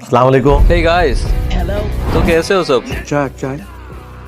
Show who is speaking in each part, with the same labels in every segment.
Speaker 1: अस्सलाम वालेकुम।
Speaker 2: Hey guys, hello. तो कैसे हो सब?
Speaker 3: चाय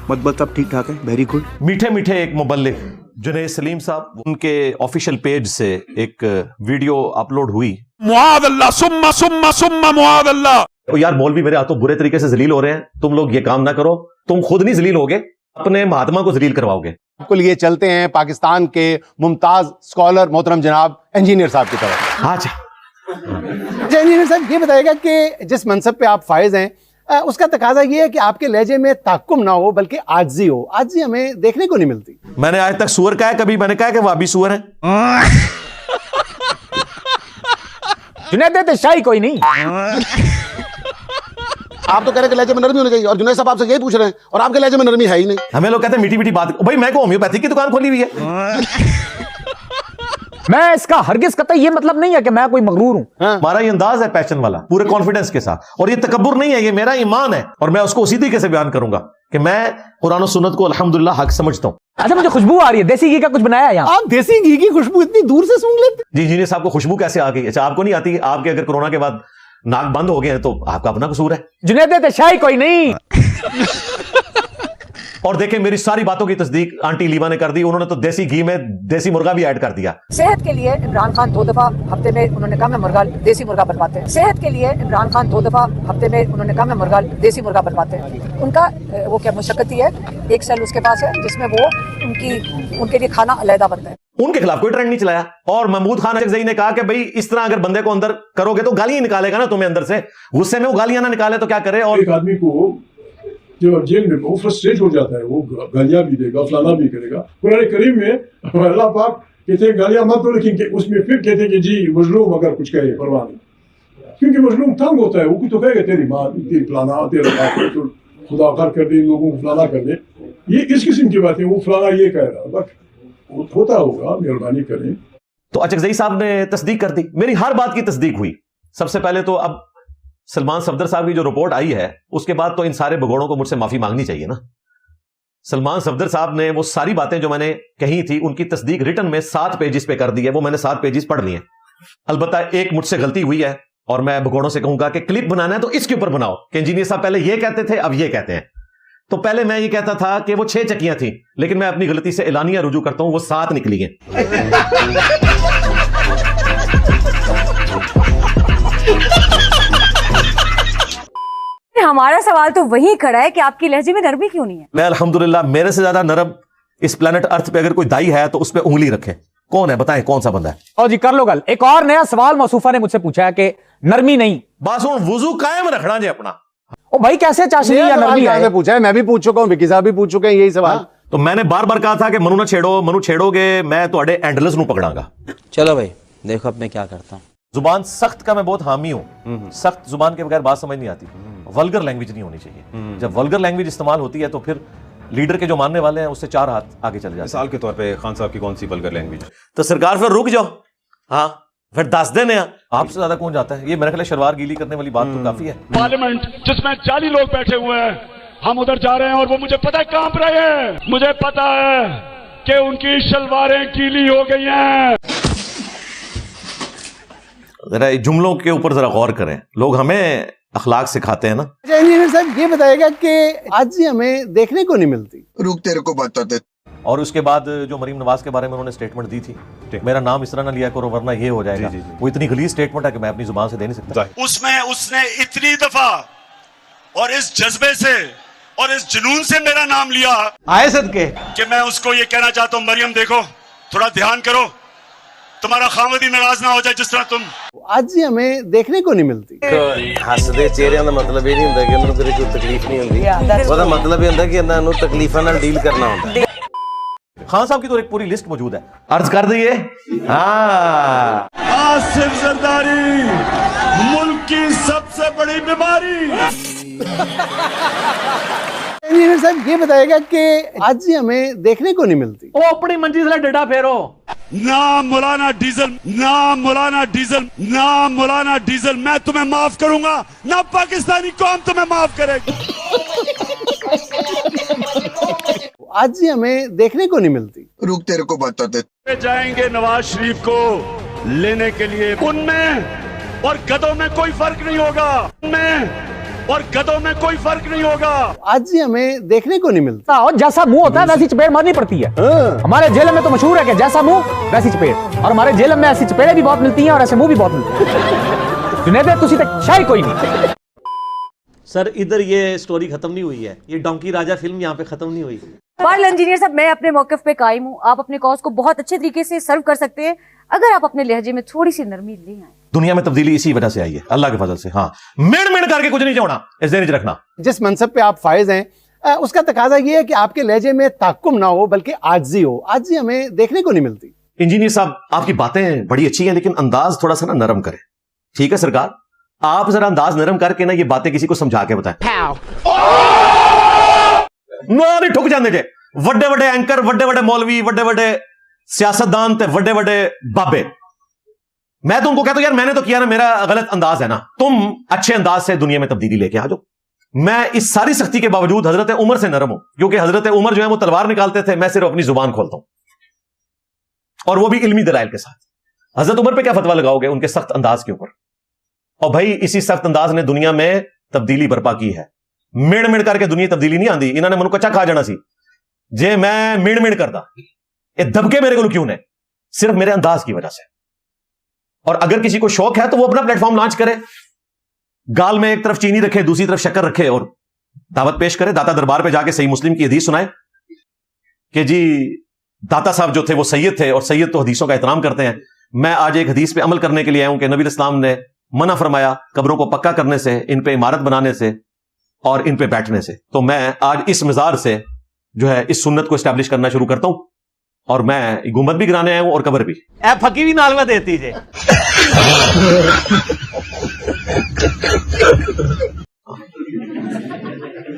Speaker 3: मत सब ठीक ठाक है, वेरी गुड।
Speaker 1: मीठे मीठे एक मुबल्लिग जुनैद सलीम साहब, उनके ऑफिशियल पेज से एक वीडियो अपलोड हुई।
Speaker 4: मुआदल्लाह सुम्मा सुम्मा सुम्मा मुआदल्लाह।
Speaker 1: तो यार मौलवी मेरे हाथों बुरे तरीके से जलील हो रहे हैं, तुम लोग ये काम ना करो, तुम खुद नहीं जलील होगे, अपने महात्मा को जलील करवाओगे।
Speaker 5: आपको लिए चलते हैं पाकिस्तान के मुमताज स्कॉलर मोहतरम जनाब इंजीनियर साहब की तरफ।
Speaker 1: अच्छा
Speaker 5: इंजीनियर साहब, ये बताएगा कि जिस मनसब पे आप फायज हैं उसका तकाजा ये है कि आपके लहजे में ताक्कुम ना हो बल्कि आजिज़ी हो। आजिज़ी हमें देखने को नहीं मिलती।
Speaker 1: मैंने आज तक सुअर कहा है? कभी मैंने कहा कि वह भी सुअर है?
Speaker 6: जुनैद शाही कोई नहीं।
Speaker 7: आप तो कह रहे हैं कि लहजे में नरमी होनी चाहिए और जुनैद साहब आपसे यही पूछ रहे हैं और आपके लहजे में नरमी है ही नहीं।
Speaker 1: हमें लोग कहते हैं मीठी मीठी बात। भाई मैं को होम्योपैथी की दुकान खोली हुई है।
Speaker 6: मैं इसका हरगिज कतई ये मतलब नहीं है कि मैं कोई मगरूर हूं।
Speaker 1: हमारा ये अंदाज है पैशन वाला, पूरे कॉन्फिडेंस के साथ, और ये तकब्बुर नहीं है, ये मेरा ईमान है और मैं उसको उसी तरीके से बयान करूंगा कि मैं कुरान और सुन्नत को अल्हम्दुलिल्लाह हक समझता हूं।
Speaker 6: अच्छा, मुझे खुशबू आ रही है, देसी घी का कुछ बनाया है यहाँ?
Speaker 5: आप देसी घी की खुशबू इतनी दूर से सूंघ लेते?
Speaker 1: जी इंजीनियर साहब को खुशबू कैसे आ गई? अच्छा आपको नहीं आती? आपके अगर कोरोना के बाद नाक बंद हो गए हैं तो आपका अपना कसूर है।
Speaker 6: जुनैद शाही कोई नहीं।
Speaker 1: और देखें मेरी सारी बातों की तस्दीक आंटी लीवा ने कर दी। उन्होंने तो देसी घी में देसी मुर्गा भी ऐड कर दिया।
Speaker 8: सेहत के लिए इमरान खान 2 दफा हफ्ते में उन्होंने कहा मैं मुर्गा देसी मुर्गा बनवाते हैं। सेहत के लिए इमरान खान 2 दफा हफ्ते में उन्होंने कहा मैं मुर्गा देसी मुर्गा बनवाते हैं। उनका वो क्या मुशक्कती है, एक सेल उसके पास है जिसमें वो उनके लिए खाना अलहदा बनता है।
Speaker 1: उनके खिलाफ कोई ट्रेंड नहीं चलाया। और महमूद खान अजगज़ई ने कहा कि भाई इस तरह अगर बंदे को अंदर करोगे तो गालियां निकालेगा ना तुम्हें अंदर से, गुस्से में वो गालियां ना निकाले तो क्या करे। और
Speaker 9: एक आदमी को जो जेल में वो फ्रस्ट्रेट हो जाता है, वो गालियां भी देगा, फलाना भी करेगा। कुरान करीम में अल्लाह पाक कहते हैं गालियां मत दो, लेकिन उसमें फिर कहते हैं कि जी मजलूम अगर कुछ कहे परवाह नहीं, क्योंकि मजलूम तंग होता है। वो तो कहेगा तेरी माँ तेरी फलाना तेरा बाप तो खुदा कर दे, इन लोगों को फलाना कर दे, ये इस किस्म की बातें। वो फलाना ये कह रहा बस होता होगा, मेहरबानी करें।
Speaker 1: तो अचगज़ई साहब ने तस्दीक कर दी, मेरी हर बात की तस्दीक हुई। सबसे पहले तो अब सलमान सफदर साहब की जो रिपोर्ट आई है उसके बाद तो इन सारे भगोड़ों को मुझसे माफी मांगनी चाहिए ना। सलमान सफदर साहब ने वो सारी बातें जो मैंने कही थी उनकी तस्दीक रिटन में 7 पेजेस पे कर दी है। वो मैंने 7 पेजेस पढ़ लिए। अलबत्ता एक मुझसे गलती हुई है और मैं भगोड़ों से कहूंगा कि क्लिप बनाना है तो इसके ऊपर बनाओ कि इंजीनियर साहब पहले ये कहते थे अब ये कहते हैं। तो पहले मैं ये कहता था कि वो 6 चक्कियां थी, लेकिन मैं अपनी गलती से एलानिया रुजू करता हूं, वो 7 निकली हैं।
Speaker 10: हमारा सवाल तो वही खड़ा है कि आपकी लहजे में नरमी क्यों नहीं है?
Speaker 1: मैं अल्हम्दुलिल्लाह मेरे से ज्यादा नरम इस प्लेनेट अर्थ पे अगर कोई दाई है तो उस पे उंगली रखे। कौन है बताएं, कौन सा बंदा है?
Speaker 6: और जी कर लो गल। एक और नया सवाल मौसूफा ने मुझसे पूछा है कि नरमी नहीं,
Speaker 1: बस हूं वुजू कायम रखना जी अपना।
Speaker 6: ओ भाई कैसे चाशनी या नरमी है?
Speaker 5: पूछा है, मैं भी पूछ चुका हूँ, विकी साहब भी पूछ चुके हैं यही सवाल।
Speaker 1: तो मैंने बार बार कहा था कि मनु ना छेड़ो, मनु छेड़ोगे मैं तो एंडलस नू पकड़ांगा।
Speaker 2: चलो भाई देखो अब मैं क्या करता हूँ।
Speaker 1: जुबान सख्त का मैं बहुत हामी हूं। सख्त जुबान के बगैर बात समझ नहीं आती। वल्गर लैंग्वेज नहीं होनी चाहिए। जब वल्गर लैंग्वेज इस्तेमाल होती है तो फिर लीडर के जो मानने वाले हैं उससे 4 हाथ आगे चले जाते हैं।
Speaker 4: मिसाल के तौर पे खान साहब की कौन सी वल्गर लैंग्वेज?
Speaker 1: तो सरकार फिर रुक जाओ, हाँ फिर 10 दिन है। आपसे ज्यादा कौन जाता है? ये मेरे ख्याल शलवार गीली करने वाली बात तो काफी है।
Speaker 9: पार्लियामेंट जिसमें 40 लोग बैठे हुए हैं, हम उधर जा रहे हैं और वो मुझे पता है कांप रहे हैं। मुझे पता है कि उनकी शलवारें गीली हो गई हैं।
Speaker 1: जरा जुमलों के ऊपर जरा गौर करें, लोग हमें अखलाक सिखाते हैं ना।
Speaker 5: इंजीनियर साहब ये बताएगा कि आजिज़ी हमें देखने को नहीं मिलती।
Speaker 7: रुक तेरे को बताते।
Speaker 1: और उसके बाद जो मरीम नवाज के बारे में उन्होंने स्टेटमेंट दी थी, मेरा नाम इस तरह ना लिया करो वरना ये हो जाएगा। वो इतनी गलीज स्टेटमेंट है कि मैं अपनी जुबान से दे नहीं सकता।
Speaker 4: उसमें उसने इतनी दफा और इस जज्बे से और इस जुनून से मेरा नाम लिया
Speaker 5: आए सदके
Speaker 4: कि मैं उसको ये कहना चाहता हूँ, मरियम देखो थोड़ा ध्यान करो, तुम्हारा खामद ही नाराज ना हो जाए जिस तरह तुम।
Speaker 5: आजिज़ी हमें देखने को नहीं मिलती।
Speaker 2: हसदे चेहरे का मतलब ये नहीं होता कि उन्हें कोई तकलीफ नहीं होती। उसका मतलब ये होता है कि उन्हें तकलीफां नाल डील करना होता है।
Speaker 1: खान साहब की तो एक पूरी लिस्ट मौजूद है, अर्ज कर दिए। हाँ
Speaker 4: आसिफ जरदारी मुल्क की सबसे बड़ी बीमारी।
Speaker 5: इंजीनियर साहब ये बताएगा कि आजिज़ी हमें देखने को नहीं मिलती।
Speaker 6: ओ अपनी मंजी से डंडा फेरो।
Speaker 4: ना मौलाना डीजल, ना मौलाना डीजल, ना मौलाना डीजल, मैं तुम्हें माफ करूंगा ना पाकिस्तानी कौम तुम्हें माफ करेगी।
Speaker 5: आजिज़ी हमें देखने को नहीं मिलती।
Speaker 7: रुक तेरे को बताते।
Speaker 4: जाएंगे नवाज शरीफ को लेने के लिए, उनमें और गधों में कोई फर्क नहीं होगा, मैं और गधों में कोई फर्क नहीं होगा।
Speaker 5: आज ही हमें देखने को नहीं मिलता।
Speaker 6: और जैसा मुंह होता है वैसी चपेट मारनी पड़ती है। हमारे जेल में तो मशहूर है कि जैसा मुंह वैसी चपेट, और हमारे जेल में ऐसी चपेड़े भी बहुत मिलती हैं और ऐसे मुंह भी बहुत मिलते हैं। जुनैद तुसी तक शाही कोई नहीं।
Speaker 11: सर इधर ये स्टोरी खत्म नहीं हुई है, ये डोंकी राजा फिल्म यहाँ पे खत्म नहीं हुई।
Speaker 10: बहरहाल इंजीनियर साहब, मैं अपने मौक़िफ़ पे कायम हूँ। आप अपने कॉज को बहुत अच्छे तरीके से सर्व कर सकते हैं अगर आप अपने लहजे में थोड़ी सी नरमी ले आए।
Speaker 1: दुनिया में तब्दीली इसी वजह से आई है, अल्लाह के फजल से। हाँ, मेड़ करके कुछ नहीं छोड़ा, इस देर रखना।
Speaker 5: जिस मनसब पे आप फायज हैं उसका तकाजा ये है कि आपके लहजे में ताक्कुम ना हो बल्कि आजिज़ी हो। आजिज़ी हमें देखने को नहीं मिलती।
Speaker 1: इंजीनियर साहब, आपकी बातें बड़ी अच्छी हैं, लेकिन अंदाज थोड़ा सा ना नरम करें, ठीक है सरकार? आप जरा अंदाज नरम करके ना ये बातें किसी को समझा के बताएं। नहीं ठुक जाने जे वड्डे वड्डे एंकर, वड्डे वड्डे मौलवी, वड्डे वड्डे सियासतदान ते वड्डे वड्डे बाबे, मैं तो उनको कहता हूं यार मैंने तो किया ना, मेरा गलत अंदाज है ना, तुम अच्छे अंदाज से दुनिया में तब्दीली लेके आ जाओ। मैं इस सारी सख्ती के बावजूद हजरत उमर से नरम हूं, क्योंकि हजरत उमर जो है वो तलवार निकालते थे, मैं सिर्फ अपनी जुबान खोलता हूं, और वो भी इल्मी दलाइल के साथ। हजरत उमर पे क्या फतवा लगाओगे उनके सख्त अंदाज के ऊपर? और भाई इसी सख्त अंदाज ने दुनिया में तब्दीली बर्पा की है। मिड़ करके दुनिया तब्दीली नहीं आती, इन्होंने मनु कच्चा खा जाना सी जे मैं मिड़ करता, ये दबके मेरे को क्यों ने? सिर्फ मेरे अंदाज की वजह से। और अगर किसी को शौक है तो वो अपना प्लेटफॉर्म लॉन्च करे, गाल में एक तरफ चीनी रखे, दूसरी तरफ शक्कर रखे और दावत पेश करे। दाता दरबार पे जाके सही मुस्लिम की हदीस सुनाए कि जी दाता साहब जो थे वो सैयद थे, और सैयद तो हदीसों का एहतराम करते हैं। मैं आज एक हदीस पे अमल करने के लिए आया हूं कि नबी इस्लाम ने मना फरमाया कब्रों को पक्का करने से, इन पे इमारत बनाने से और इन पे बैठने से। तो मैं आज इस मजार से जो है इस सुन्नत को एस्टैब्लिश करना शुरू करता हूं, और मैं गुम्बद भी गिराने आया हूं और कब्र भी।
Speaker 11: ए फकी भी नाल में देती जे।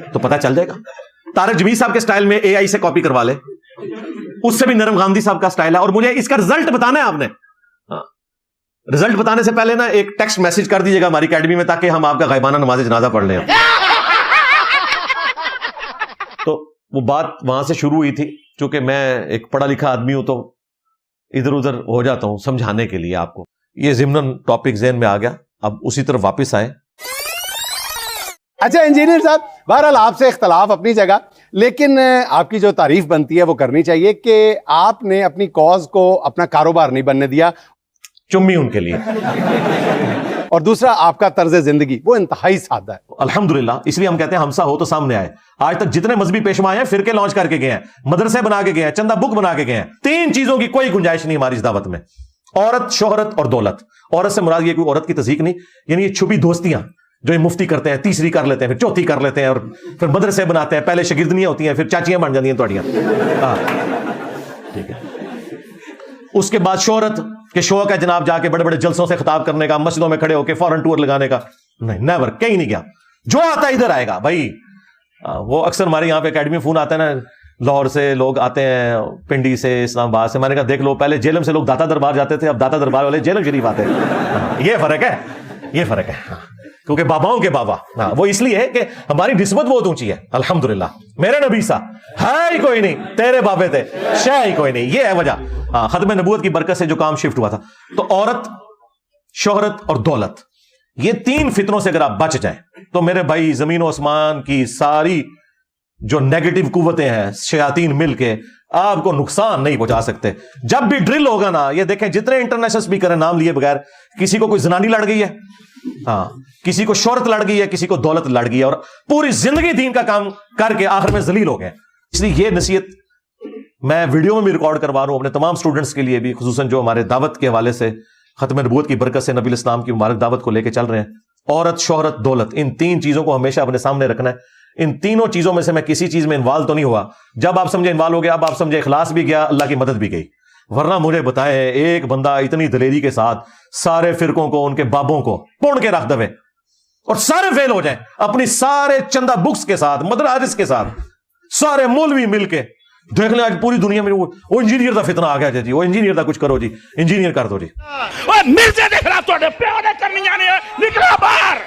Speaker 1: तो पता चल जाएगा। तारक जमीर साहब के स्टाइल में एआई से कॉपी करवा ले, उससे भी नरम गांधी साहब का स्टाइल है, और मुझे इसका रिजल्ट बताना है आपने। रिजल्ट बताने से पहले ना एक टेक्स्ट मैसेज कर दीजिएगा हमारी अकेडमी में, ताकि हम आपका गायबाना नमाज जनाजा पढ़ लें। तो वो बात वहां से शुरू हुई थी, क्योंकि मैं एक पढ़ा लिखा आदमी हूं तो इधर उधर हो जाता हूं समझाने के लिए आपको। ये ज़िम्नन टॉपिक ज़हन में आ गया, अब उसी तरफ वापस आए।
Speaker 5: अच्छा इंजीनियर साहब, बहरहाल आपसे इख्तलाफ अपनी जगह, लेकिन आपकी जो तारीफ बनती है वो करनी चाहिए कि आपने अपनी कॉज को अपना कारोबार नहीं बनने दिया,
Speaker 1: चुम्मी उनके लिए।
Speaker 5: और दूसरा आपका तर्ज जिंदगी वो इंतहाई सादा है।
Speaker 1: अल्हम्दुलिल्लाह, इसलिए हम कहते हैं हमसा हो तो सामने आए। आज तक जितने मजहबी पेशवा हैं फिरके लॉन्च करके गए हैं, मदरसे बना के गए हैं, चंदा बुक बना के गए हैं। 3 चीजों की कोई गुंजाइश नहीं हमारी इस दावत में, औरत, शोहरत और दौलत। औरत से मुराद ये कोई औरत की तज़हीक नहीं, यानी ये छुपी दोस्तियां जो ये मुफ्ती करते हैं, तीसरी कर लेते हैं, फिर चौथी कर लेते हैं, और फिर मदरसे बनाते हैं। पहले शगिर्दनियां होती हैं, फिर चाचियां बन जाती हैं तोड़ियां। ठीक है। उसके बाद शोहरत के शौक है जनाब जाके बड़े बड़े जलसों से खिताब करने का, मस्जिदों में खड़े होकर फॉरेन टूर लगाने का। नहीं, नेवर, कहीं नहीं गया। जो आता है इधर आएगा भाई। वो अक्सर हमारे यहाँ पे अकेडमी फोन आता है ना, लाहौर से लोग आते हैं, पिंडी से, इस्लामाबाद से। मैंने कहा देख लो, पहले जेलम से लोग दाता दरबार जाते थे, अब दाता दरबार वाले जेलम शरीफ आते हैं। ये फर्क है, ये फर्क है। क्योंकि बाबाओं के बाबा, वो इसलिए है कि हमारी निस्बत बहुत ऊंची है। अल्हम्दुलिल्लाह, मेरे नबी सा है ही कोई नहीं, तेरे बाबे थे शह ही कोई नहीं। ये है वजह, खत्म नबूवत की बरकत से जो काम शिफ्ट हुआ था। तो औरत, शोहरत और दौलत, ये 3 फितनों से अगर आप बच जाएं तो मेरे भाई जमीन और आसमान की सारी जो नेगेटिव कुव्वतें हैं, शयातीन मिलके आपको नुकसान नहीं पहुंचा सकते। जब भी ड्रिल होगा ना, ये देखें जितने इंटरनेशनल स्पीकर हैं नाम लिए बगैर, किसी को कोई जनानी लड़ गई है, किसी को शोहरत लड़ गई है, किसी को दौलत लड़ गई है, और पूरी जिंदगी दीन का काम करके आखिर में जलील हो गए। इसलिए ये नसीहत मैं वीडियो में भी रिकॉर्ड करवा रहा हूं अपने तमाम स्टूडेंट्स के लिए भी, खुसूसन जो हमारे दावत के हवाले से खत्म नबूवत की बरकत से नबी इस्लाम की मुबारक दावत को लेकर चल रहे हैं। औरत, शोहरत, दौलत, इन 3 चीजों को हमेशा अपने सामने रखना है। इन तीनों चीजों में से मैं किसी चीज में इन्वॉल्व तो नहीं हुआ। जब आप समझे इन्वॉल्व हो गया, अब आप समझे इखलास भी गया, अल्लाह की मदद भी गई। वरना मुझे बताए एक बंदा इतनी दलेरी के साथ सारे फिरकों को, उनके बाबों को पुण के रख दवे और सारे फेल हो जाए, अपनी सारे चंदा बुक्स के साथ, मदरारिस के साथ, सारे मौलवी मिलके देख ले। आज पूरी दुनिया में वो इंजीनियर का फितना आ गया जी, वो इंजीनियर का कुछ करो जी, इंजीनियर कर दो जी।
Speaker 4: मिर्जे देख रहा तो प्यार करनी जाने निकला बाहर।